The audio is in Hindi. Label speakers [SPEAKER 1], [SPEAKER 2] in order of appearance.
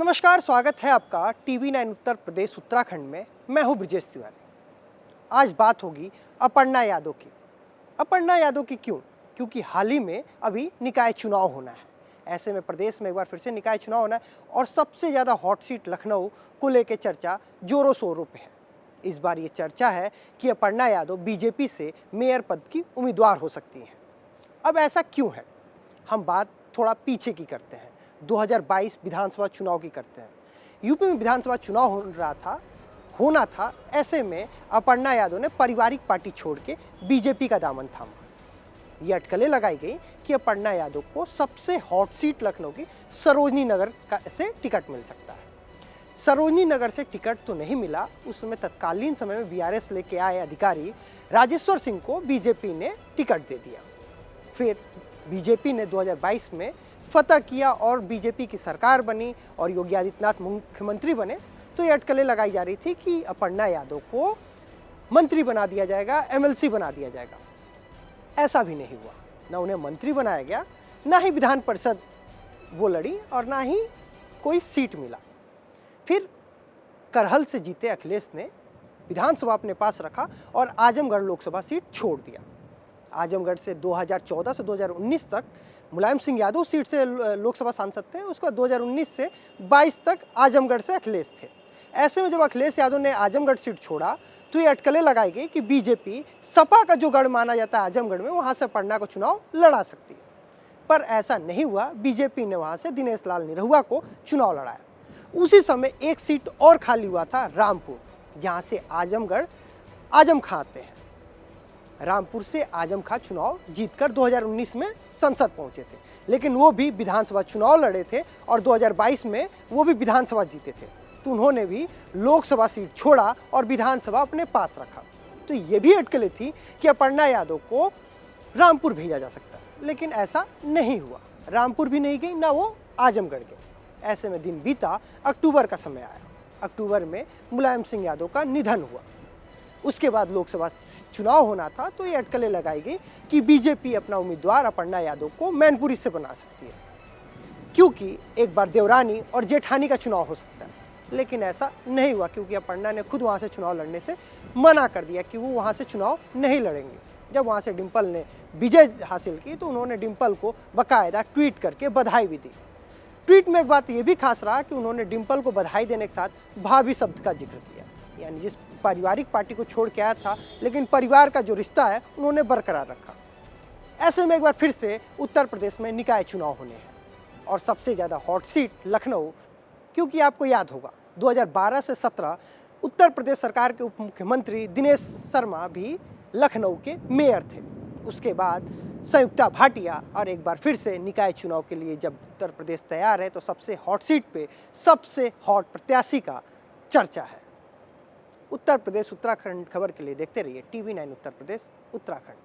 [SPEAKER 1] नमस्कार, स्वागत है आपका टीवी 9 उत्तर प्रदेश उत्तराखंड में। मैं हूं ब्रजेश तिवारी। आज बात होगी अपर्णा यादव की। अपर्णा यादव की क्यों? क्योंकि हाल ही में अभी निकाय चुनाव होना है। ऐसे में प्रदेश में एक बार फिर से निकाय चुनाव होना है और सबसे ज़्यादा हॉट सीट लखनऊ को लेकर चर्चा जोरों शोरों पे है। इस बार ये चर्चा है कि अपर्णा यादव बीजेपी से मेयर पद की उम्मीदवार हो सकती हैं। अब ऐसा क्यों है? हम बात थोड़ा पीछे की करते हैं, 2022 विधानसभा चुनाव की करते हैं। यूपी में विधानसभा चुनाव होना था। ऐसे में अपर्णा यादव ने पारिवारिक पार्टी छोड़ के बीजेपी का दामन थामा। ये अटकलें लगाई गई कि अपर्णा यादव को सबसे हॉट सीट लखनऊ की सरोजनी नगर से टिकट मिल सकता है। सरोजनी नगर से टिकट तो नहीं मिला। उस समय तत्कालीन समय में बीआरएस लेके आए अधिकारी राजेश्वर सिंह को बीजेपी ने टिकट दे दिया। फिर बीजेपी ने 2022 में फतह किया और बीजेपी की सरकार बनी और योगी आदित्यनाथ मुख्यमंत्री बने। तो ये अटकलें लगाई जा रही थी कि अपर्णा यादव को मंत्री बना दिया जाएगा, एमएलसी बना दिया जाएगा। ऐसा भी नहीं हुआ। ना उन्हें मंत्री बनाया गया, ना ही विधान परिषद वो लड़ी और ना ही कोई सीट मिला। फिर करहल से जीते अखिलेश ने विधानसभा अपने पास रखा और आजमगढ़ लोकसभा सीट छोड़ दिया। आजमगढ़ से 2014 से 2019 तक मुलायम सिंह यादव सीट से लोकसभा सांसद थे। उसके बाद 2019 से 22 तक आजमगढ़ से अखिलेश थे। ऐसे में जब अखिलेश यादव ने आजमगढ़ सीट छोड़ा तो ये अटकलें लगाई गई कि बीजेपी सपा का जो गढ़ माना जाता है आजमगढ़ में, वहाँ से अपर्णा को चुनाव लड़ा सकती है। पर ऐसा नहीं हुआ। बीजेपी ने वहाँ से दिनेश लाल निरहुआ को चुनाव लड़ाया। उसी समय एक सीट और खाली हुआ था, रामपुर, जहाँ से आजमगढ़ आजम खां आते हैं। रामपुर से आजम खां चुनाव जीतकर 2019 में संसद पहुंचे थे, लेकिन वो भी विधानसभा चुनाव लड़े थे और 2022 में वो भी विधानसभा जीते थे। तो उन्होंने भी लोकसभा सीट छोड़ा और विधानसभा अपने पास रखा। तो ये भी अटकलें थी कि अपर्णा यादव को रामपुर भेजा जा सकता है, लेकिन ऐसा नहीं हुआ। रामपुर भी नहीं गई, ना वो आजमगढ़ गए। ऐसे में दिन बीता, अक्टूबर का समय आया। अक्टूबर में मुलायम सिंह यादव का निधन हुआ। उसके बाद लोकसभा चुनाव होना था। तो ये अटकलें लगाई गई कि बीजेपी अपना उम्मीदवार अपर्णा यादव को मैनपुरी से बना सकती है, क्योंकि एक बार देवरानी और जेठानी का चुनाव हो सकता है। लेकिन ऐसा नहीं हुआ, क्योंकि अपर्णा ने खुद वहाँ से चुनाव लड़ने से मना कर दिया कि वो वहाँ से चुनाव नहीं लड़ेंगे। जब वहाँ से डिम्पल ने विजय हासिल की तो उन्होंने डिम्पल को बाकायदा ट्वीट करके बधाई भी दी। ट्वीट में एक बात ये भी खास रहा कि उन्होंने डिम्पल को बधाई देने के साथ भाभी शब्द का जिक्र किया। यानी जिस पारिवारिक पार्टी को छोड़ के आया था, लेकिन परिवार का जो रिश्ता है उन्होंने बरकरार रखा। ऐसे में एक बार फिर से उत्तर प्रदेश में निकाय चुनाव होने हैं और सबसे ज़्यादा हॉट सीट लखनऊ, क्योंकि आपको याद होगा 2012 से 17 उत्तर प्रदेश सरकार के उप मुख्यमंत्री दिनेश शर्मा भी लखनऊ के मेयर थे। उसके बाद संयुक्ता भाटिया, और एक बार फिर से निकाय चुनाव के लिए जब उत्तर प्रदेश तैयार है तो सबसे हॉट सीट पे सबसे हॉट प्रत्याशी का चर्चा है। उत्तर प्रदेश उत्तराखंड खबर के लिए देखते रहिए टीवी 9 उत्तर प्रदेश उत्तराखंड।